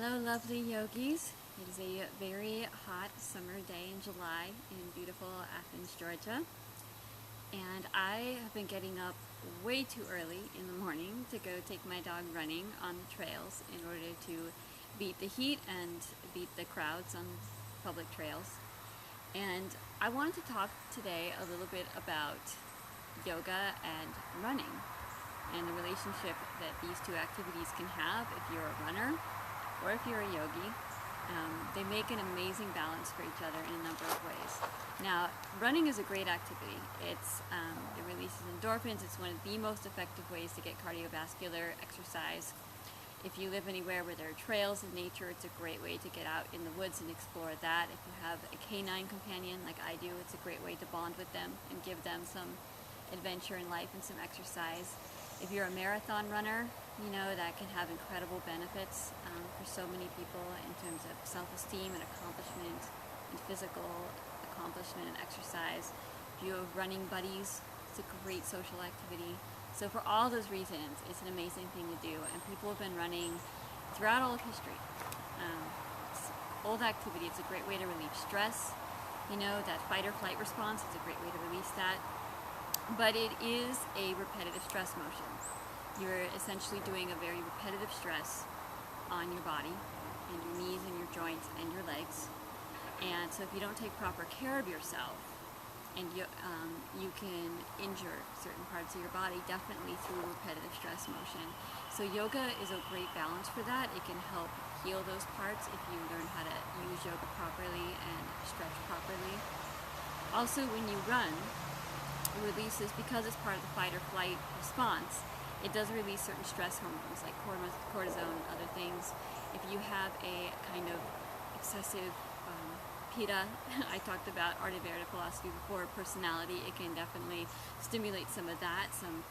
Hello, lovely yogis. It is a very hot summer day in July in beautiful Athens, Georgia. And I have been getting up way too early in the morning to go take my dog running on the trails in order to beat the heat and beat the crowds on public trails. And I wanted to talk today a little bit about yoga and running and the relationship that these two activities can have if you're a runner or if you're a yogi. They make an amazing balance for each other in a number of ways. Now, running is a great activity. It releases endorphins. It's one of the most effective ways to get cardiovascular exercise. If you live anywhere where there are trails in nature, it's a great way to get out in the woods and explore that. If you have a canine companion like I do, it's a great way to bond with them and give them some adventure in life and some exercise. If you're a marathon runner, you know that can have incredible benefits for so many people in terms of self-esteem and accomplishment and physical accomplishment and exercise. If you have running buddies, it's a great social activity. So for all those reasons, it's an amazing thing to do, and people have been running throughout all of history. It's an old activity. It's a great way to relieve stress. You know, that fight or flight response, it's a great way to release that. But it is a repetitive stress motion. You're essentially doing a very repetitive stress on your body and your knees and your joints and your legs. And so if you don't take proper care of yourself, and you can injure certain parts of your body definitely through repetitive stress motion. So yoga is a great balance for that. It can help heal those parts if you learn how to use yoga properly and stretch properly. Also, when you run, it releases, because it's part of the fight or flight response, it does release certain stress hormones like cortisone and other things. If you have a kind of excessive pitta, I talked about Ayurveda philosophy before, personality, it can definitely stimulate some of that, some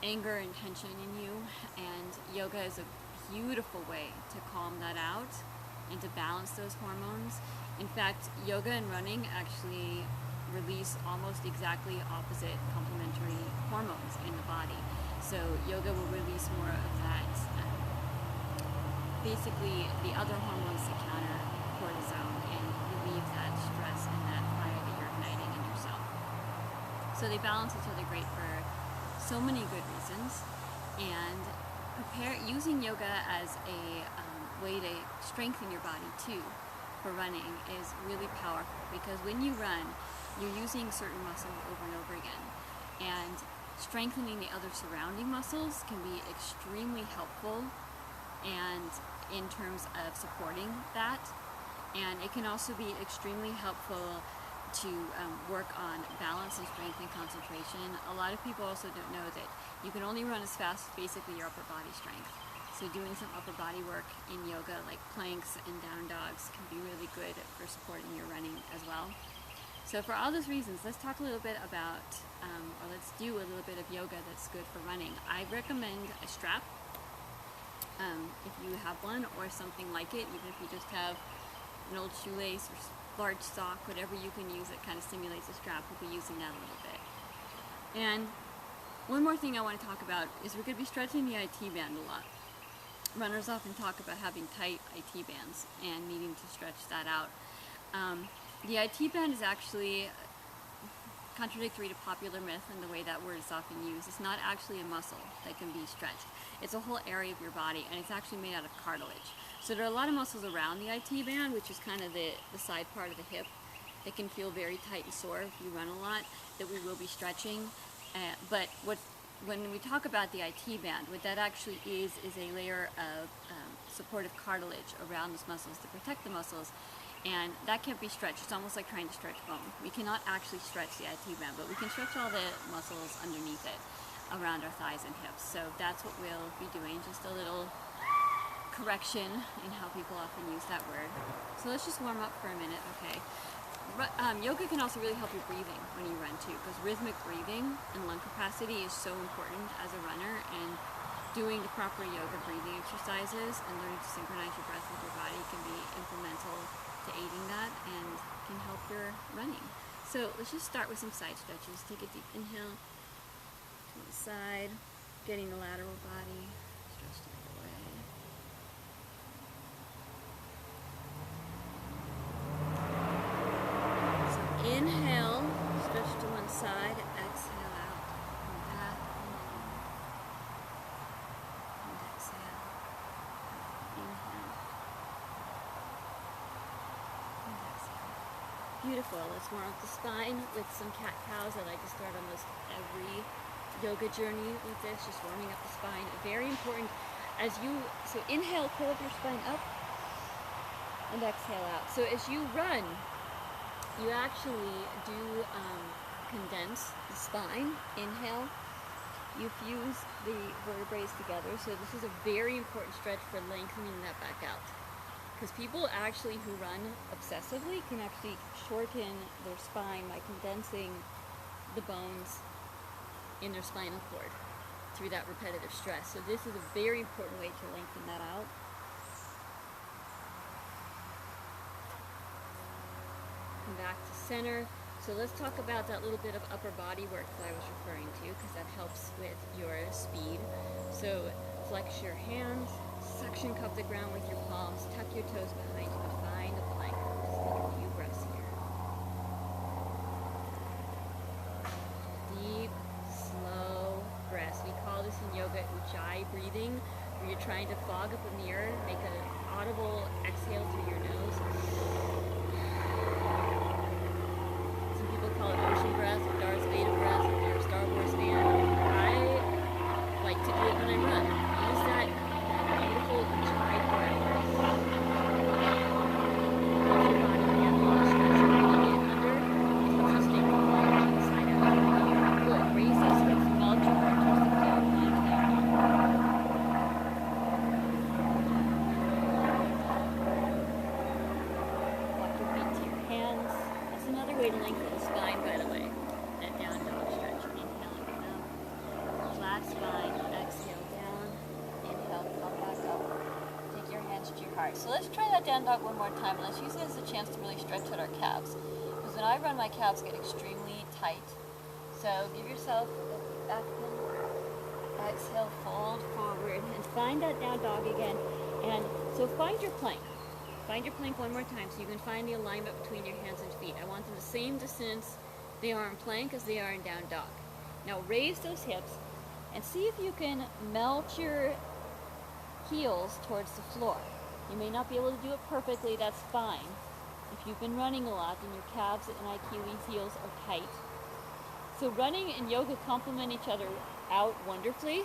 anger and tension in you, and yoga is a beautiful way to calm that out and to balance those hormones. In fact, yoga and running actually release almost exactly opposite complementary hormones in the body. So yoga will release more of that, basically the other hormones that counter cortisol and relieve that stress and that fire that you're igniting in yourself. So they balance each other great for so many good reasons. And using yoga as a way to strengthen your body too for running is really powerful, because when you run, you're using certain muscles over and over again. And strengthening the other surrounding muscles can be extremely helpful and in terms of supporting that. And it can also be extremely helpful to work on balance and strength and concentration. A lot of people also don't know that you can only run as fast as basically your upper body strength. So doing some upper body work in yoga, like planks and down dogs, can be really good for supporting your running as well. So for all those reasons, let's talk a little bit about, or let's do a little bit of yoga that's good for running. I recommend a strap, if you have one, or something like it, even if you just have an old shoelace or large sock, whatever you can use that kind of simulates a strap. We'll be using that a little bit. And one more thing I want to talk about is we're going to be stretching the IT band a lot. Runners often talk about having tight IT bands and needing to stretch that out. The IT band is actually contradictory to popular myth and the way that word is often used. It's not actually a muscle that can be stretched. It's a whole area of your body, and it's actually made out of cartilage. So there are a lot of muscles around the IT band, which is kind of the side part of the hip. It can feel very tight and sore if you run a lot, that we will be stretching. But when we talk about the IT band, what that actually is a layer of supportive cartilage around those muscles to protect the muscles. And that can't be stretched. It's almost like trying to stretch bone. We cannot actually stretch the IT band, but we can stretch all the muscles underneath it, around our thighs and hips. So that's what we'll be doing, just a little correction in how people often use that word. So let's just warm up for a minute, okay? Yoga can also really help your breathing when you run too, because rhythmic breathing and lung capacity is so important as a runner, and doing the proper yoga breathing exercises and learning to synchronize your breath with your body can be implemental to aiding that and can help your running. So let's just start with some side stretches. Take a deep inhale to the side, getting the lateral body stretched out of the way. Beautiful. Let's warm up the spine with some cat-cows. I like to start almost every yoga journey with this, just warming up the spine. Very important as you, so inhale, pull up your spine up, and exhale out. So as you run, you actually do condense the spine. Inhale, you fuse the vertebrae together. So this is a very important stretch for lengthening that back out. Because people actually who run obsessively can actually shorten their spine by condensing the bones in their spinal cord through that repetitive stress. So this is a very important way to lengthen that out. Come back to center. So let's talk about that little bit of upper body work that I was referring to, because that helps with your speed. So flex your hands, suction cup the ground with your palms, tuck your toes behind you, and find a plank. Just take a few breaths here. Deep, slow breaths. We call this in yoga ujjayi breathing, where you're trying to fog up a mirror, make an audible exhale through your nose. Some people call it ocean breath, or Darth Vader breath, if you're a Star Wars fan. I like to do it when I run. Use that beautiful ujjayi breath. Let your body handle the stress of bringing it under. It helps you stay calm inside out. Good. Raise those hips, melt your heart towards the floor. Walk your feet to your hands. That's another way to lengthen the spine, by the way. That down dog stretch. Inhaling up. Flat spine. Exhale down. Inhale, come back up. Take your hands to your heart. So let's try that down dog one more time. Let's use it as a chance to really stretch out our calves. Because when I run, my calves get extremely tight. So give yourself a back bend. Exhale, fold forward, and find that down dog again. And so find your plank. Find your plank one more time so you can find the alignment between your hands and feet. I want them the same distance they are in plank as they are in down dog. Now raise those hips and see if you can melt your heels towards the floor. You may not be able to do it perfectly, that's fine. If you've been running a lot, then your calves and Achilles heels are tight. So running and yoga complement each other out wonderfully,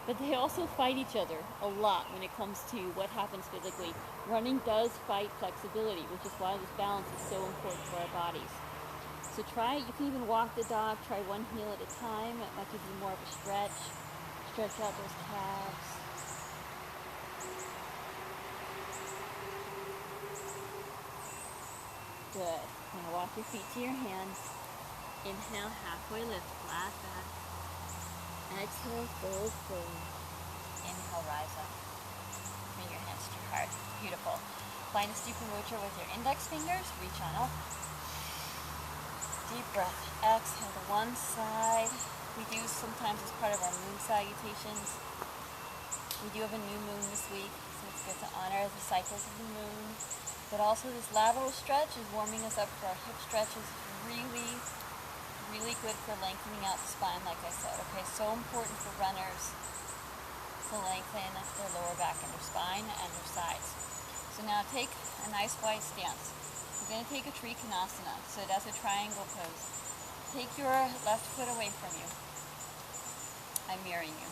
but they also fight each other a lot when it comes to what happens physically. Running does fight flexibility, which is why this balance is so important for our bodies. So try it. You can even walk the dog. Try one heel at a time. It might give you more of a stretch. Stretch out those calves. Good. Now walk your feet to your hands. Inhale, halfway lift, flat back. Exhale, fold forward. Inhale, rise up. Bring your hands to your heart. Beautiful. Find a Supta Mudra with your index fingers. Reach on up. Deep breath. Exhale to one side. We do sometimes as part of our moon salutations. We do have a new moon this week, so it's good to honor the cycles of the moon. But also this lateral stretch is warming us up for our hip stretches. Really good for lengthening out the spine, like I said. Okay, so important for runners to lengthen their lower back and their spine and their sides. So now take a nice wide stance. We're going to take a Trikonasana, so that's a triangle pose. Take your left foot away from you. I'm mirroring you.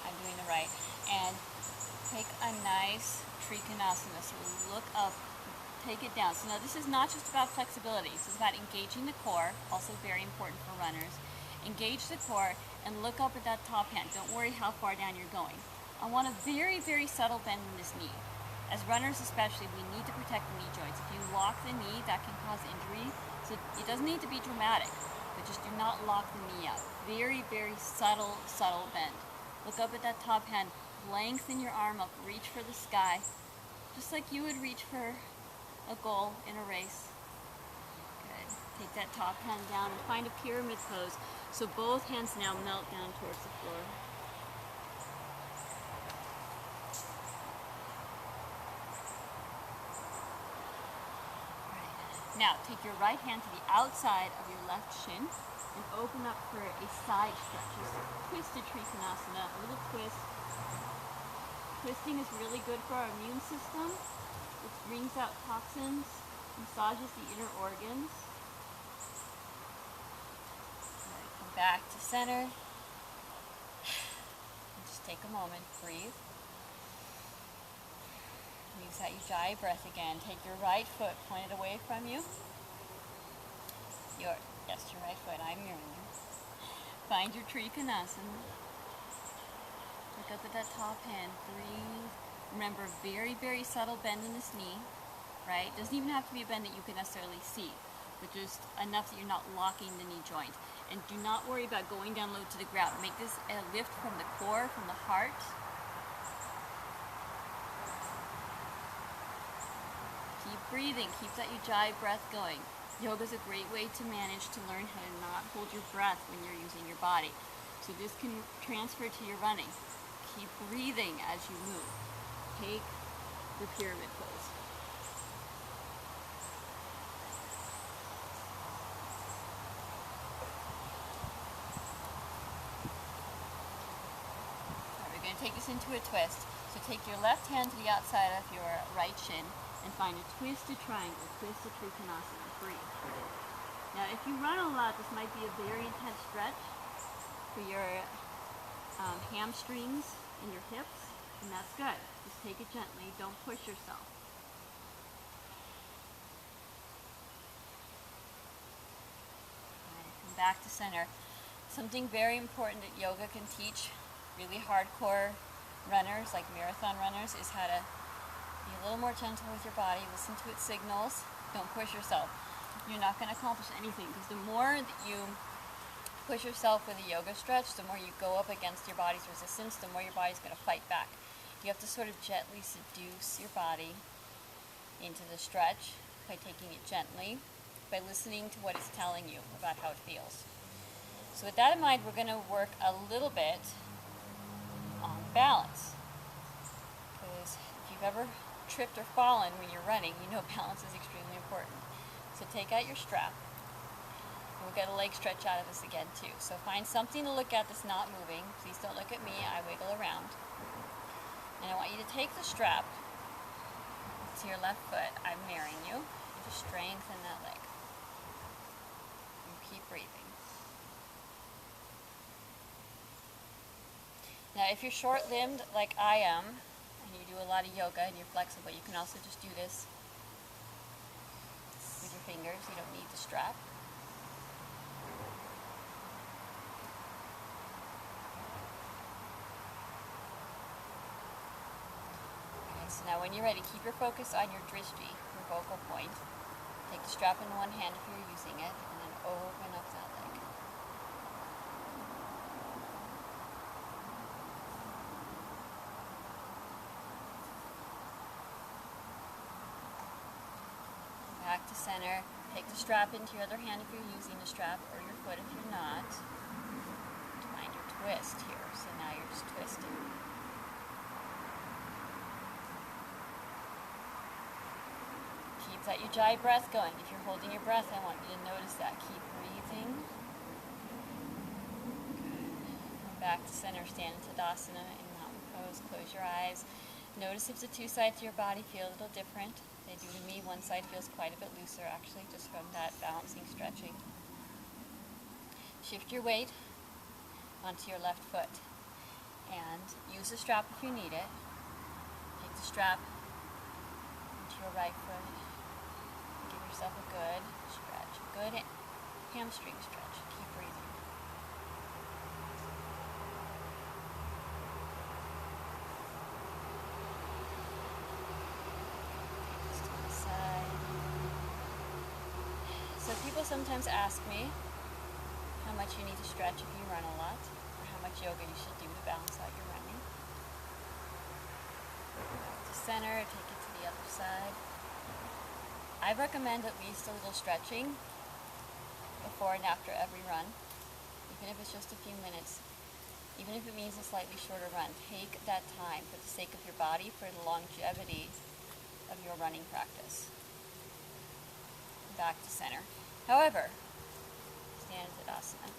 I'm doing the right. And take a nice Trikonasana, so look up. Take it down. So now this is not just about flexibility. This is about engaging the core, also very important for runners. Engage the core and look up at that top hand. Don't worry how far down you're going. I want a very, very subtle bend in this knee. As runners especially, we need to protect the knee joints. If you lock the knee, that can cause injury. So it doesn't need to be dramatic, but just do not lock the knee out. Very, very subtle bend. Look up at that top hand. Lengthen your arm up. Reach for the sky. Just like you would reach for a goal in a race. Good. Take that top hand down and find a pyramid pose. So both hands now melt down towards the floor. Right. Now take your right hand to the outside of your left shin and open up for a side stretch. Just twisted Trikonasana, a little twist. Twisting is really good for our immune system. It brings out toxins Massages the inner organs. Alright, come back to center. And just take a moment, breathe. Use that Ujjayi breath again. Take your right foot, point it away from you. Your right foot, I'm mirroring you. Find your Trikonasana. Look up at that top hand, breathe. Remember, very, very subtle bend in this knee, right? Doesn't even have to be a bend that you can necessarily see, but just enough that you're not locking the knee joint. And do not worry about going down low to the ground. Make this a lift from the core, from the heart. Keep breathing, keep that Ujjayi breath going. Yoga is a great way to manage to learn how to not hold your breath when you're using your body. So this can transfer to your running. Keep breathing as you move. Take the pyramid pose. Right, we're going to take this into a twist. So take your left hand to the outside of your right shin and find a twisted triangle, twisted Trikonasana. Breathe. Now, if you run a lot, this might be a very intense stretch for your hamstrings and your hips, and that's good. Just take it gently. Don't push yourself. Right, come back to center. Something very important that yoga can teach really hardcore runners, like marathon runners, is how to be a little more gentle with your body. Listen to its signals. Don't push yourself. You're not going to accomplish anything, because the more that you push yourself with a yoga stretch, the more you go up against your body's resistance, the more your body's going to fight back. You have to sort of gently seduce your body into the stretch by taking it gently, by listening to what it's telling you about how it feels. So with that in mind, we're going to work a little bit on balance. Because if you've ever tripped or fallen when you're running, you know balance is extremely important. So take out your strap. We'll get a leg stretch out of this again too. So find something to look at that's not moving. Please don't look at me, I wiggle around. And I want you to take the strap to your left foot. I'm mirroring you. Just strengthen that leg. And keep breathing. Now if you're short-limbed like I am, and you do a lot of yoga and you're flexible, you can also just do this with your fingers. You don't need the strap. So now when you're ready, keep your focus on your drishti, your focal point. Take the strap in one hand if you're using it, and then open up that leg. Back to center. Take the strap into your other hand if you're using the strap, or your foot if you're not. Find your twist here. So now you're just twisting. Keep that Ujjayi breath going. If you're holding your breath, I want you to notice that. Keep breathing. Good. Come back to center. Stand in Tadasana in mountain pose. Close your eyes. Notice if the two sides of your body feel a little different. They do to me. One side feels quite a bit looser, actually, just from that balancing, stretching. Shift your weight onto your left foot. And use the strap if you need it. Take the strap into your right foot. Give yourself a good stretch, a good hamstring stretch. Keep breathing. Take this to the side. So people sometimes ask me how much you need to stretch if you run a lot, or how much yoga you should do to balance out your running. Back to center, take it to the other side. I recommend at least a little stretching before and after every run, even if it's just a few minutes, even if it means a slightly shorter run. Take that time for the sake of your body, for the longevity of your running practice. Back to center. However, stand in Tadasana.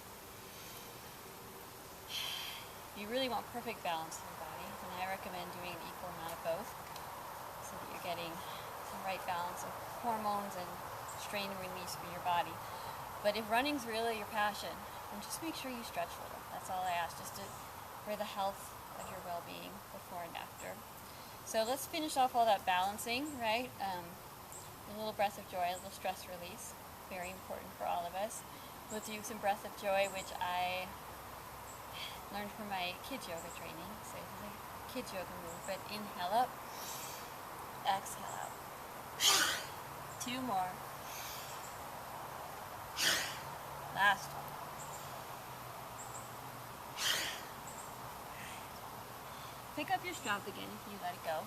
If you really want perfect balance in your body, then I recommend doing an equal amount of both, so that you're getting and right balance of hormones and strain and release for your body. But if running's really your passion, then just make sure you stretch a little. That's all I ask, for the health of your well-being before and after. So let's finish off all that balancing, right? A little breath of joy, a little stress release, very important for all of us. We'll do some breath of joy, which I learned from my kids yoga training. So it's a kids yoga move, but inhale up, exhale out. 2 more. Last one. Pick up your strap again if you let it go.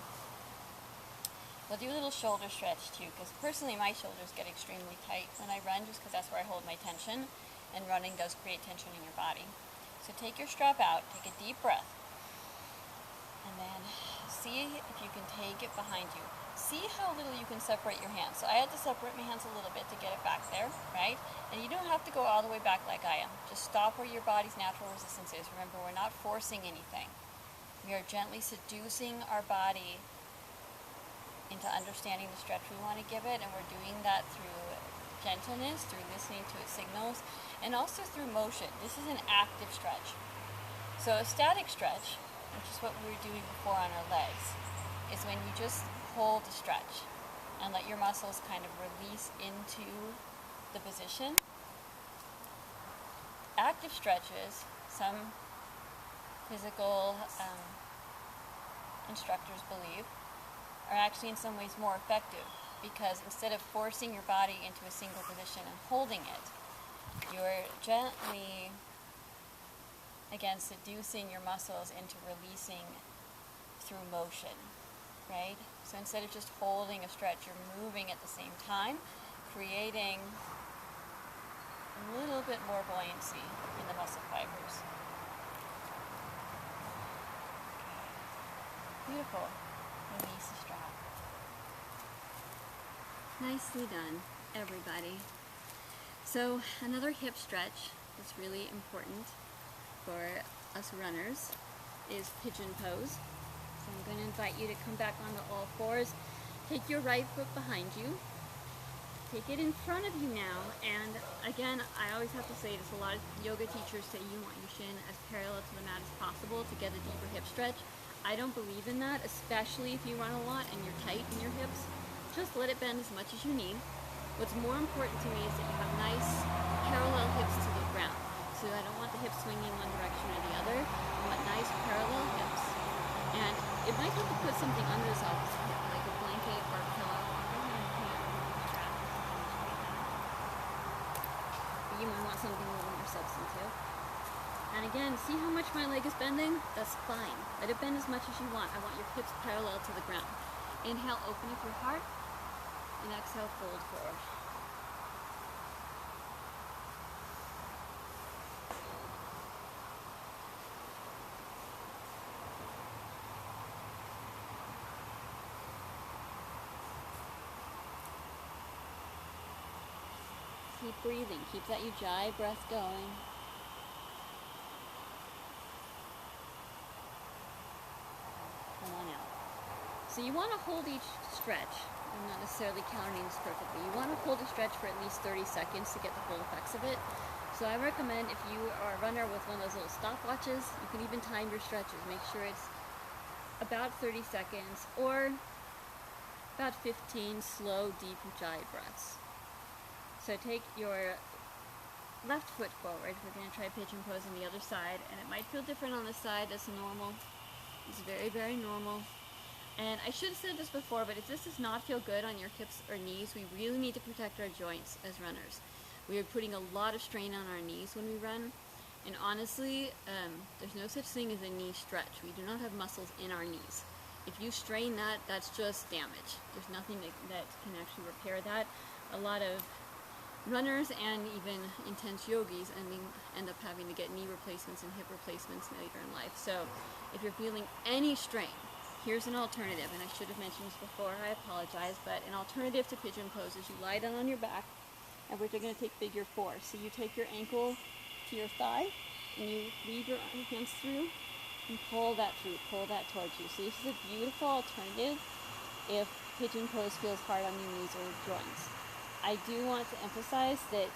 We'll do a little shoulder stretch too, because personally my shoulders get extremely tight when I run, just because that's where I hold my tension, and running does create tension in your body. So take your strap out, take a deep breath, and then see if you can take it behind you. See how little you can separate your hands. So I had to separate my hands a little bit to get it back there, right? And you don't have to go all the way back like I am. Just stop where your body's natural resistance is. Remember, we're not forcing anything. We are gently seducing our body into understanding the stretch we want to give it, and we're doing that through gentleness, through listening to its signals, and also through motion. This is an active stretch. So a static stretch, which is what we were doing before on our legs, is when you just hold the stretch and let your muscles kind of release into the position. Active stretches, some physical instructors believe, are actually in some ways more effective, because instead of forcing your body into a single position and holding it, you're gently, again, seducing your muscles into releasing through motion, right? So instead of just holding a stretch, you're moving at the same time, creating a little bit more buoyancy in the muscle fibers. Beautiful. Release the strap. Nicely done, everybody. So another hip stretch that's really important for us runners is pigeon pose. So I'm going to invite you to come back onto all fours. Take your right foot behind you. Take it in front of you now. And again, I always have to say this, a lot of yoga teachers say you want your shin as parallel to the mat as possible to get a deeper hip stretch. I don't believe in that, especially if you run a lot and you're tight in your hips. Just let it bend as much as you need. What's more important to me is that you have nice parallel hips to the ground. So I don't want the hips swinging one direction or the other. I want nice parallel hips. And it might help to put something under this opposite hip, like a blanket or a pillow. But you might want something a little more substantive. And again, see how much my leg is bending? That's fine. Let it bend as much as you want. I want your hips parallel to the ground. Inhale, open up your heart, and exhale, fold forward. Keep breathing. Keep that Ujjayi breath going. Come on out. So you want to hold each stretch. I'm not necessarily counting this perfectly. You want to hold a stretch for at least 30 seconds to get the full effects of it. So I recommend, if you are a runner with one of those little stopwatches, you can even time your stretches. Make sure it's about 30 seconds or about 15 slow, deep Ujjayi breaths. So take your left foot forward. We're going to try pigeon pose on the other side, and it might feel different on this side. That's normal. It's very, very normal. And I should have said this before, but if this does not feel good on your hips or knees, we really need to protect our joints as runners. We are putting a lot of strain on our knees when we run, and honestly, there's no such thing as a knee stretch. We do not have muscles in our knees. If you strain that, that's just damage. There's nothing that can actually repair that. A lot of runners and even intense yogis end up having to get knee replacements and hip replacements later in life. So if you're feeling any strain, here's an alternative, and I should have mentioned this before, I apologize, but an alternative to pigeon pose is you lie down on your back, and we're going to take figure 4. So you take your ankle to your thigh, and you weave your hands through, and pull that through, pull that towards you. So this is a beautiful alternative if pigeon pose feels hard on your knees or joints. I do want to emphasize that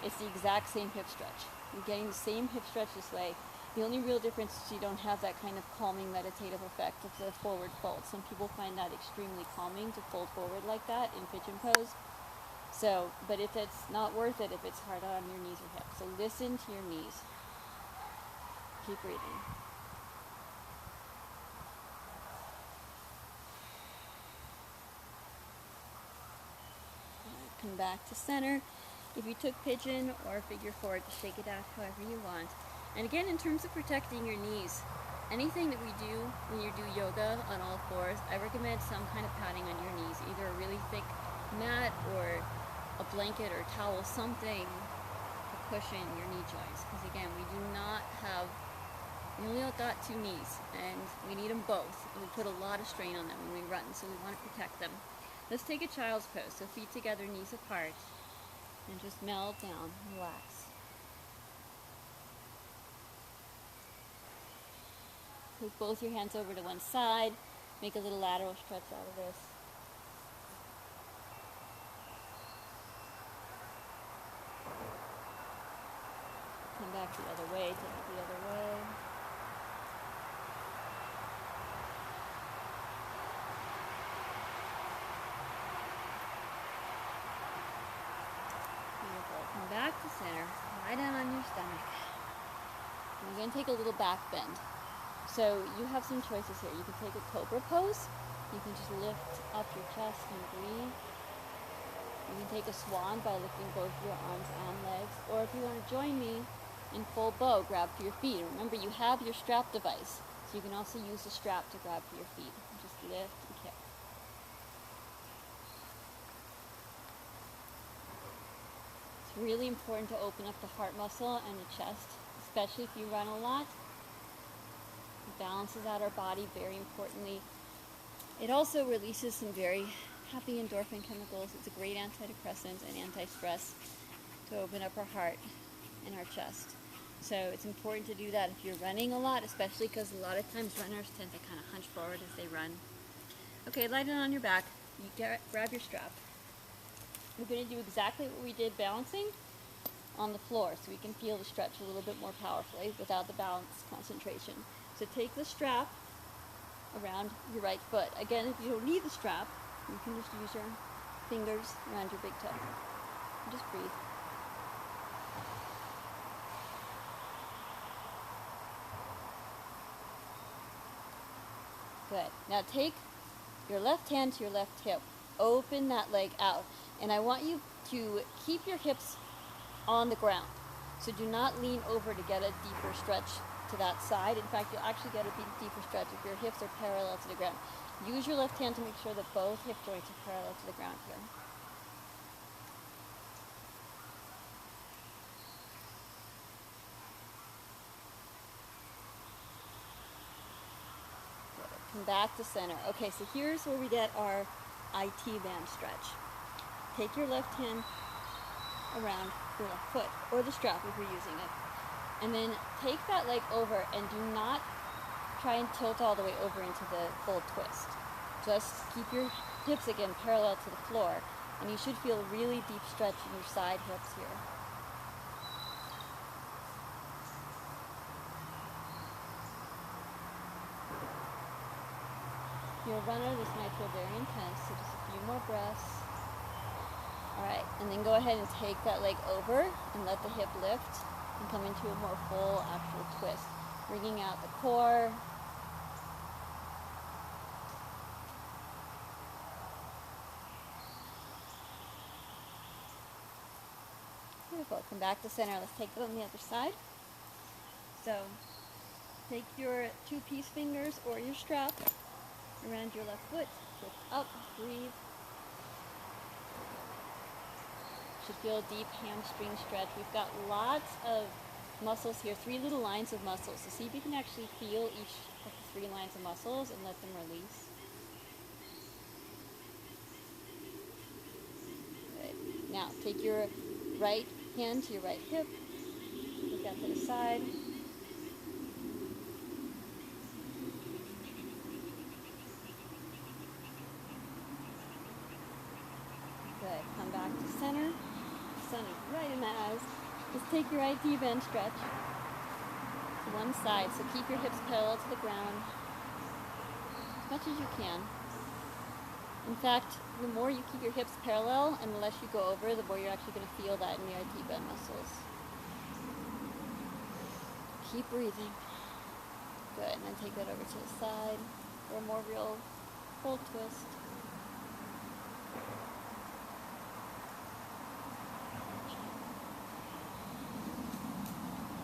it's the exact same hip stretch. You're getting the same hip stretch this way. The only real difference is you don't have that kind of calming meditative effect of the forward fold. Some people find that extremely calming to fold forward like that in pigeon pose. So, but if it's not worth it if it's hard on your knees or hips. So listen to your knees. Keep breathing. Come back to center. If you took pigeon or figure four, just shake it out however you want. And again, in terms of protecting your knees, anything that we do when you do yoga on all fours, I recommend some kind of padding on your knees, either a really thick mat or a blanket or towel, something to cushion your knee joints. Because again, we only got two knees, and we need them both. We put a lot of strain on them when we run, so we want to protect them. Let's take a child's pose. So feet together, knees apart, and just melt down, relax. Take both your hands over to one side, make a little lateral stretch out of this. Come back the other way, take it the other way. Beautiful. Come back to center, lie down on your stomach. And we're going to take a little back bend. So you have some choices here. You can take a cobra pose. You can just lift up your chest and breathe. You can take a swan by lifting both your arms and legs. Or if you want to join me in full bow, grab for your feet. And remember, you have your strap device. So you can also use the strap to grab for your feet. Just lift and kick. It's really important to open up the heart muscle and the chest, especially if you run a lot. It balances out our body very importantly. It also releases some very happy endorphin chemicals. It's a great antidepressant and anti-stress to open up our heart and our chest. So it's important to do that if you're running a lot, especially because a lot of times runners tend to kind of hunch forward as they run. Okay, lie down on your back. You grab your strap. We're going to do exactly what we did balancing on the floor, so we can feel the stretch a little bit more powerfully without the balance concentration. So take the strap around your right foot. Again, if you don't need the strap, you can just use your fingers around your big toe. And just breathe. Good. Now take your left hand to your left hip. Open that leg out. And I want you to keep your hips on the ground. So do not lean over to get a deeper stretch to that side. In fact, you'll actually get a deeper stretch if your hips are parallel to the ground. Use your left hand to make sure that both hip joints are parallel to the ground here. Good. Come back to center. Okay, so here's where we get our IT band stretch. Take your left hand around your left foot, or the strap if you're using it. And then take that leg over and do not try and tilt all the way over into the full twist. Just keep your hips again parallel to the floor, and you should feel a really deep stretch in your side hips here. If you're a runner, this might feel very intense, so just a few more breaths. Alright, and then go ahead and take that leg over and let the hip lift and come into a more full actual twist, bringing out the core. Beautiful. Come back to center. Let's take it on the other side. So take your two-piece fingers or your strap around your left foot. Lift up, breathe. Should feel a deep hamstring stretch. We've got lots of muscles here, 3 little lines of muscles. So see if you can actually feel each of the 3 lines of muscles and let them release. Good. Now take your right hand to your right hip. Put that to the side. center. Sun is right in the eyes. Just take your right deep and stretch to one side. So keep your hips parallel to the ground as much as you can. In fact, the more you keep your hips parallel and the less you go over, the more you're actually going to feel that in your deep end muscles. Keep breathing. Good, and then take that over to the side for a more real full twist.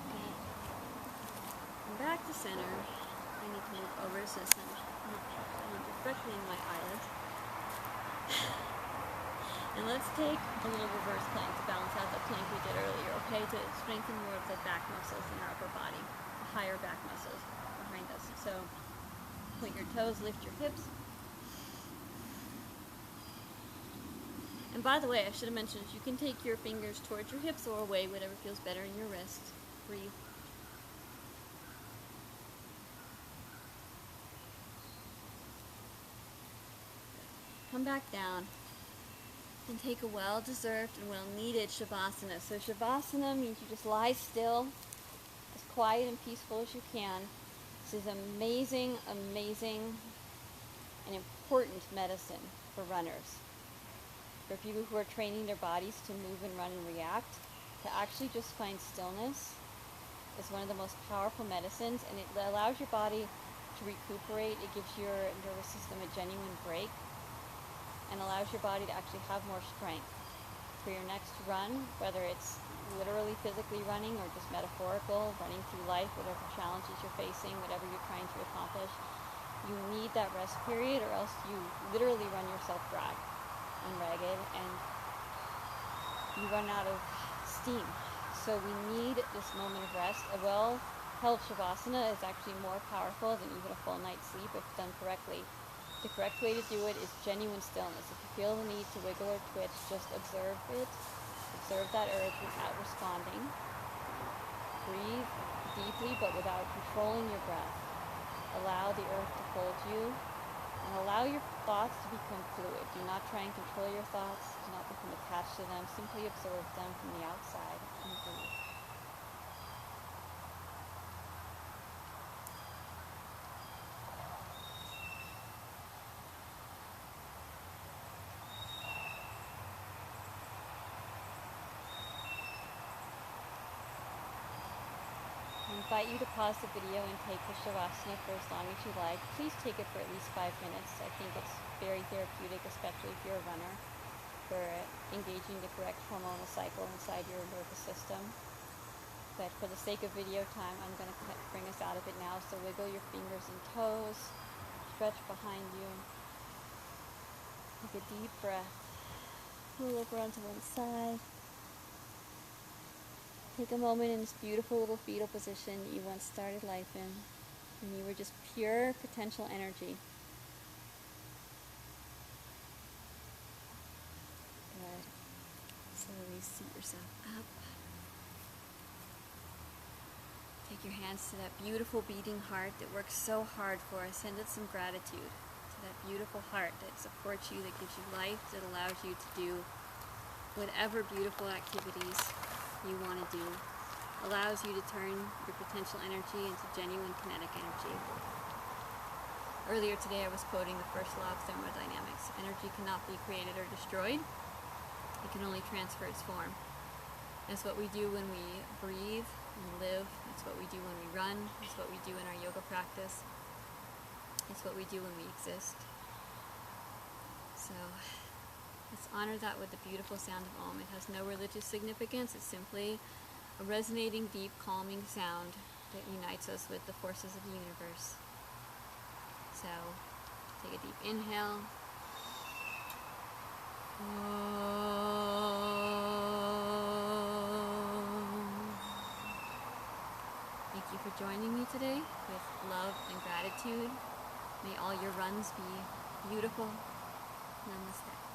Good. And back to center. I need to move over so it's not directly in my eyelid. And let's take a little reverse plank to balance out the plank we did earlier, okay? To strengthen more of the back muscles in our upper body, the higher back muscles behind us. So point your toes, lift your hips. And by the way, I should have mentioned, you can take your fingers towards your hips or away, whatever feels better in your wrist. Breathe. Come back down and take a well-deserved and well-needed Shavasana. So Shavasana means you just lie still, as quiet and peaceful as you can. This is amazing, amazing, and important medicine for runners. For people who are training their bodies to move and run and react, to actually just find stillness is one of the most powerful medicines, and it allows your body to recuperate. It gives your nervous system a genuine break and allows your body to actually have more strength for your next run, whether it's literally physically running or just metaphorical, running through life, whatever challenges you're facing, whatever you're trying to accomplish. You need that rest period, or else you literally run yourself dry and ragged, and you run out of steam. So we need this moment of rest. A well-held Shavasana is actually more powerful than even a full night's sleep if done correctly. The correct way to do it is genuine stillness. If you feel the need to wiggle or twitch, just observe it. Observe that urge without responding. Breathe deeply but without controlling your breath. Allow the earth to hold you, and allow your thoughts to become fluid. Do not try and control your thoughts. Do not become attached to them. Simply observe them from the outside and breathe. I invite you to pause the video and take the Shavasana for as long as you like. Please take it for at least 5 minutes. I think it's very therapeutic, especially if you're a runner, for engaging the correct hormonal cycle inside your nervous system. But for the sake of video time, I'm going to bring us out of it now. So wiggle your fingers and toes, stretch behind you. Take a deep breath. Roll over onto one side. Take a moment in this beautiful little fetal position that you once started life in, and you were just pure potential energy. Good. Slowly seat yourself up. Take your hands to that beautiful beating heart that works so hard for us. Send it some gratitude to that beautiful heart that supports you, that gives you life, that allows you to do whatever beautiful activities you want to do, allows you to turn your potential energy into genuine kinetic energy. Earlier today I was quoting the first law of thermodynamics. Energy cannot be created or destroyed. It can only transfer its form. That's what we do when we breathe and live. It's what we do when we run. It's what we do in our yoga practice. It's what we do when we exist. So let's honor that with the beautiful sound of Om. It has no religious significance. It's simply a resonating, deep, calming sound that unites us with the forces of the universe. So take a deep inhale. Thank you for joining me today with love and gratitude. May all your runs be beautiful. Namaste.